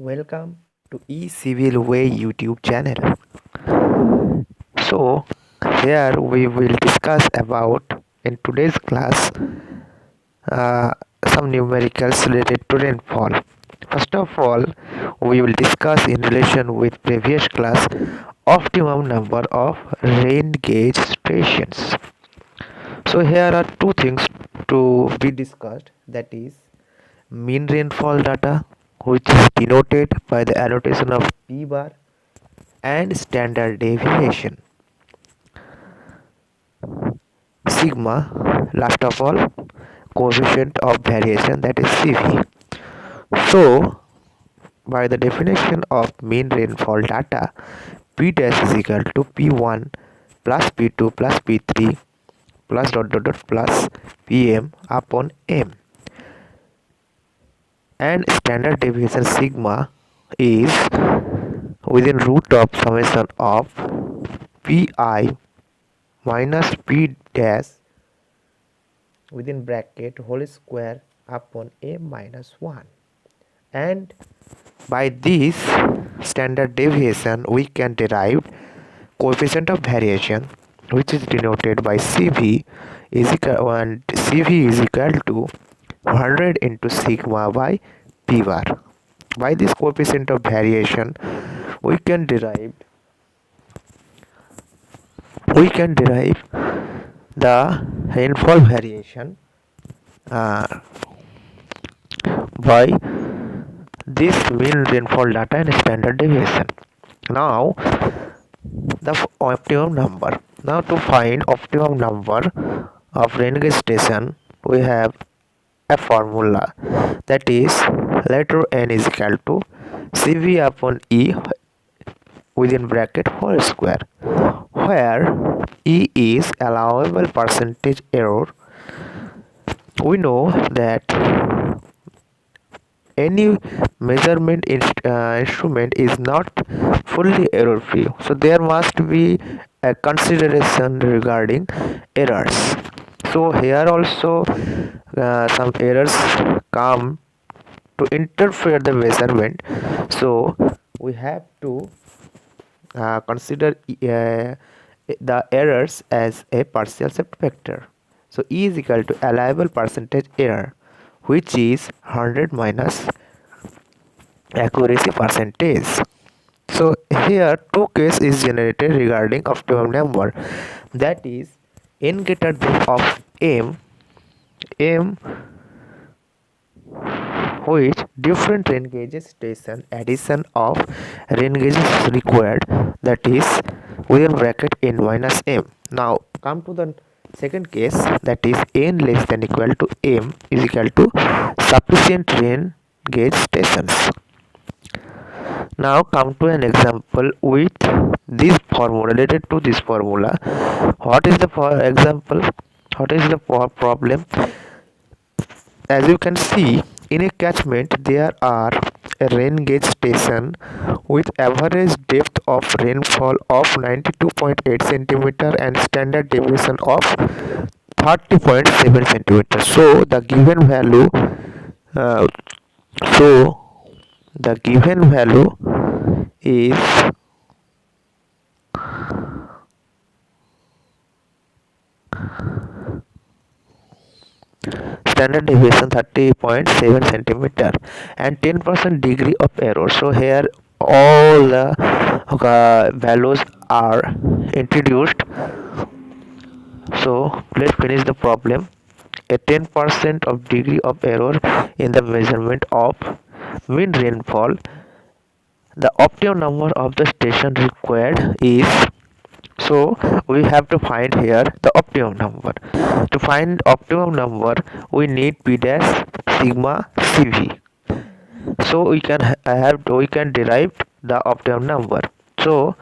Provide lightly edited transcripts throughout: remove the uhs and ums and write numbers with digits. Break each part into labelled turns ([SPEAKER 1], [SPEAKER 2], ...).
[SPEAKER 1] Welcome to eCivil Way YouTube channel. So here we will discuss about in today's class uh, some numericals related to rainfall. First of all, we will discuss in relation with previous class optimum number of rain gauge stations. So here are two things to be discussed, that is mean rainfall data, which is denoted by the annotation of P bar, and standard deviation sigma, last of all coefficient of variation, that is CV. So by the definition of mean rainfall data, P dash is equal to P1 plus P2 plus P3 plus dot dot dot plus Pm upon M, and standard deviation sigma is within root of summation of Pi minus P dash within bracket whole square upon a minus 1. And by this standard deviation we can derive coefficient of variation, which is denoted by CV is equal, and CV is equal to 100 into sigma by P bar. By this coefficient of variation we can derive the rainfall variation uh, by this mean rainfall data and standard deviation. Now the optimum number. Now to find optimum number of rain gauge station, we have a formula, that is letter n is equal to CV upon E within bracket whole square, where E is allowable percentage error. We know that any measurement instrument is not fully error free, so there must be a consideration regarding errors. So here also some errors come to interfere the measurement, so we have to consider the errors as a partial shift factor. So E is equal to allowable percentage error, which is 100 minus accuracy percentage. So here two case is generated regarding optimum number, that is n greater than of m which different rain gauges station addition of rain gauges is required, that is within bracket n minus m. Now come to the second case, that is n less than equal to m is equal to sufficient rain gauge stations. Now come to an example with this formula, related to this formula. What is the example? What is the problem? As you can see, in a catchment there are a rain gauge station with average depth of rainfall of 92.8 centimeter and standard deviation of 30.7 centimeter. So the given value uh, so the given value is standard deviation 30.7 centimeter and 10% degree of error. So here all the values are introduced. So let's finish the problem. A 10% of degree of error in the measurement of mean rainfall. The optimum number of the station required is, so we have to find here the optimum number. To find optimum number we need P dash sigma CV. So we can derive the optimum number. So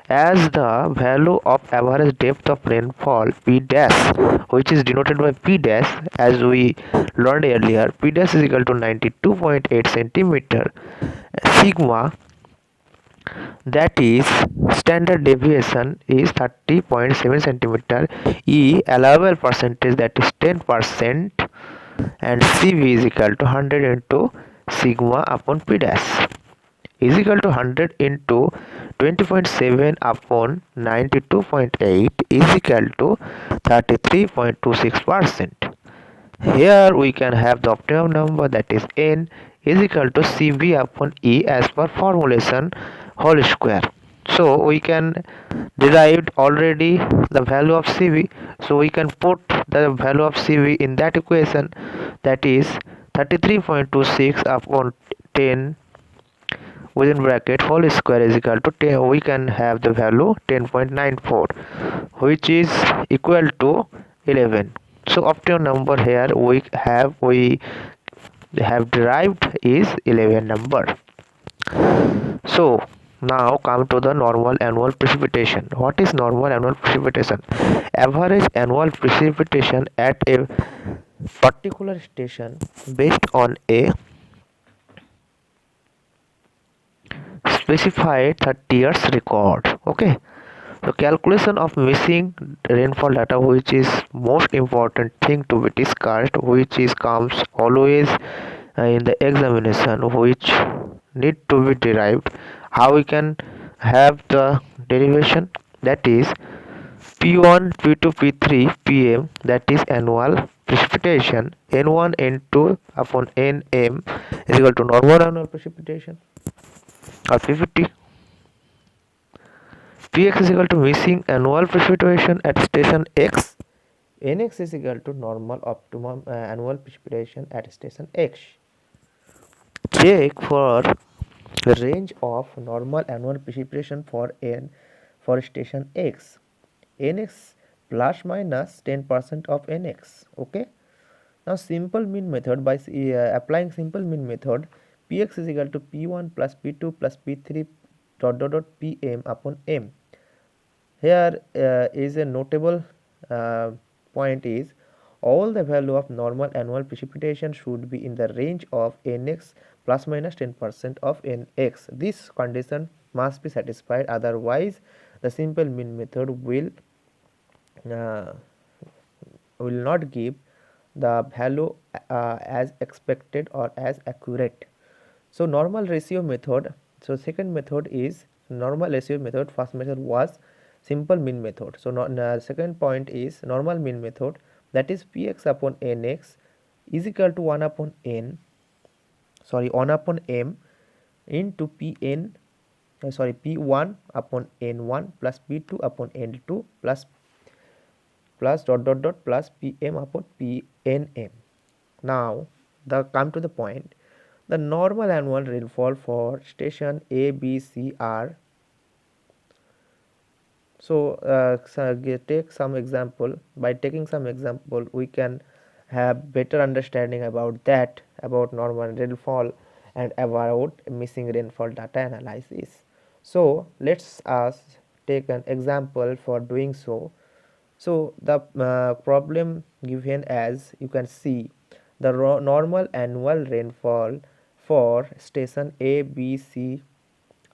[SPEAKER 1] as the value of average depth of rainfall P dash, which is denoted by P dash, as we learned earlier, P dash is equal to 92.8 centimeter, sigma, that is standard deviation is 30.7 centimeter, E allowable percentage, that is 10%, and CV is equal to 100 into sigma upon P dash. is equal to 100 into 20.7 upon 92.8 is equal to 33.26%. Here we can have the optimum number, that is n is equal to Cv upon E as per formulation whole square. So we can derived already the value of Cv, so we can put the value of Cv in that equation, that is 33.26 upon 10 within bracket whole square is equal to 10. We can have the value 10.94, which is equal to 11. So optimum number here we have derived is 11 number. So now come to the normal annual precipitation. What is normal annual precipitation? Average annual precipitation at a particular station based on a specified 30 years record. Okay. So calculation of missing rainfall data, which is most important thing to be discussed, which is comes always in the examination, which need to be derived. How we can have the derivation, that is P1 P2 P3 PM, that is annual precipitation. N1 N2 upon Nm is equal to normal annual precipitation, or P50. Px is equal to missing annual precipitation at station X. Nx is equal to normal optimum annual precipitation at station X. Check for the range of normal annual precipitation for station X. Nx plus minus 10% of Nx. Okay. Now simple mean method, by applying simple mean method, Px is equal to P1 plus P2 plus P3 dot Pm upon M. Here is a notable point is all the value of normal annual precipitation should be in the range of Nx plus minus 10% of Nx. This condition must be satisfied, otherwise the simple mean method uh, will not give the value as expected or as accurate. So normal ratio method. So second method is normal ratio method. First method was simple mean method. So second point is normal mean method, that is Px upon Nx is equal to 1 upon n, 1 upon m into Pn, P1 upon N1 plus P2 upon N2 plus plus Pm upon Pnm. Now come to the point. The normal annual rainfall for station A, B, C are. So take some example. By taking some example, we can have better understanding about that, about normal rainfall and about missing rainfall data analysis. So let's take an example for doing so. So the problem given as you can see, the normal annual rainfall for station A, B, C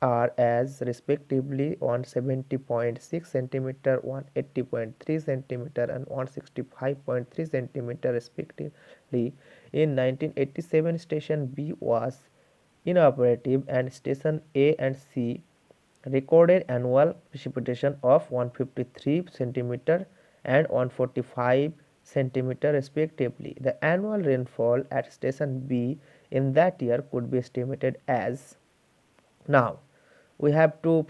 [SPEAKER 1] are as respectively 170.6 centimeter, 180.3 centimeter and 165.3 centimeter respectively. In 1987, station B was inoperative and station A and C recorded annual precipitation of 153 centimeter and 145 centimeter respectively. The annual rainfall at station B in that year could be estimated as. Now we have to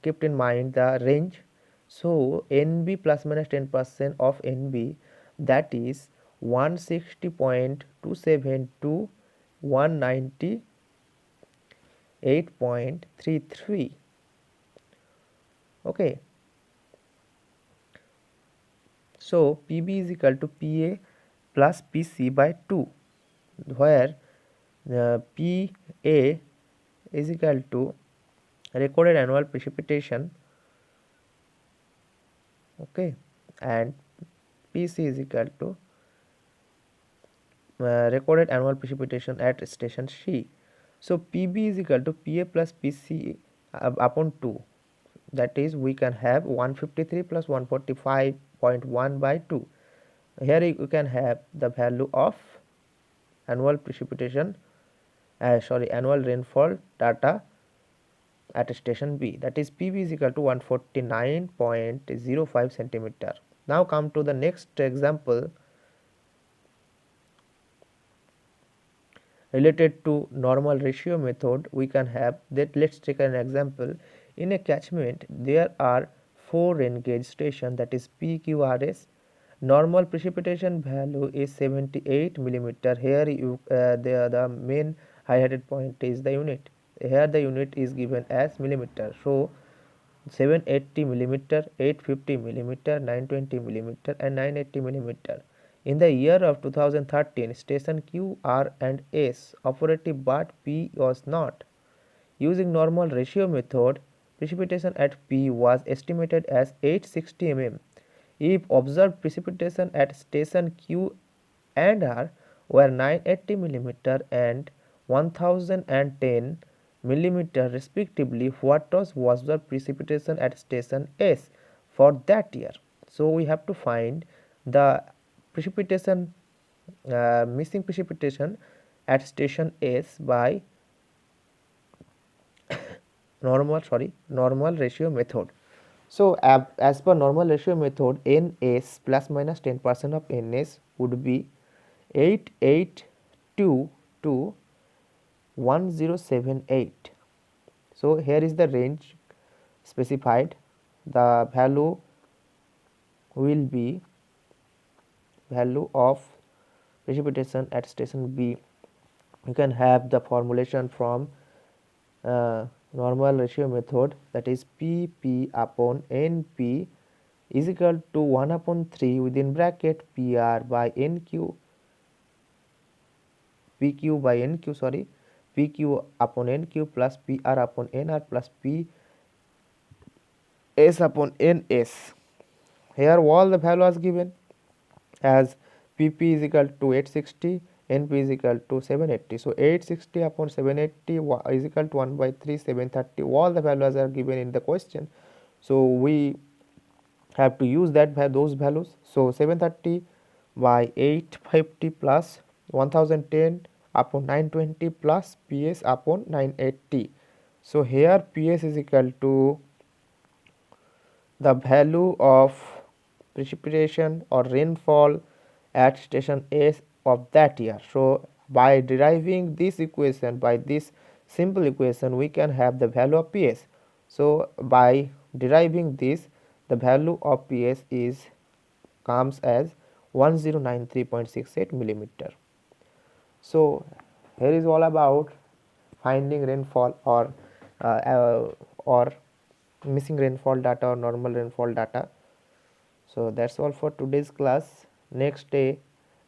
[SPEAKER 1] keep in mind the range. So NB plus minus 10% of NB, that is 160.27 to 198.33. Okay. So PB is equal to PA plus PC by 2, where PA is equal to recorded annual precipitation, okay, and PC is equal to recorded annual precipitation at station C. So PB is equal to PA plus PC upon 2, that is we can have 153 plus 145.1 by 2. Here you can have the value of annual precipitation annual rainfall data at station B, that is PB is equal to 149.05 centimeter. Now come to the next example related to normal ratio method. We can have that. Let's take an example. In a catchment there are 4 rain gauge stations, that is PQRS. Normal precipitation value is 78 millimeter. Here the main highlighted point is the unit. Here the unit is given as millimeter. So 780 millimeter, 850 millimeter, 920 millimeter and 980 millimeter. In the year of 2013, station Q, R and S operative but P was not. Using normal ratio method, precipitation at P was estimated as 860 mm. If observed precipitation at station Q and R were 980 millimeter and 1010 millimeter respectively, what was the precipitation at station S for that year? So we have to find the precipitation, missing precipitation at station S by normal ratio method. So as per normal ratio method, NS plus minus 10% of NS would be 882 to 1078. So here is the range specified. The value will be value of precipitation at station B. You can have the formulation from normal ratio method, that is PP upon NP is equal to 1 upon 3 within bracket PR by NQ, PQ by NQ, sorry, PQ upon NQ plus PR upon NR plus PS upon NS. Here all the values given as PP is equal to 860, NP is equal to 780. So 860 upon 780 is equal to 1 by 3, 730. All the values are given in the question. So we have to use those values. So 730 by 850 plus 1010 upon 920 plus PS upon 980. So here PS is equal to the value of precipitation or rainfall at station S of that year. So by deriving this equation, by this simple equation, we can have the value of PS. So by deriving this, the value of PS is comes as 1093.68 millimeter. So here is all about finding rainfall or missing rainfall data or normal rainfall data. So that's all for today's class.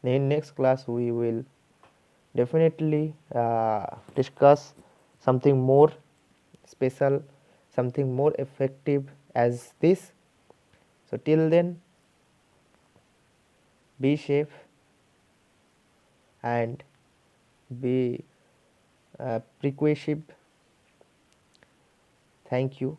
[SPEAKER 1] In next class we will definitely discuss something more special, something more effective as this. So till then, be safe and be precautive. Thank you.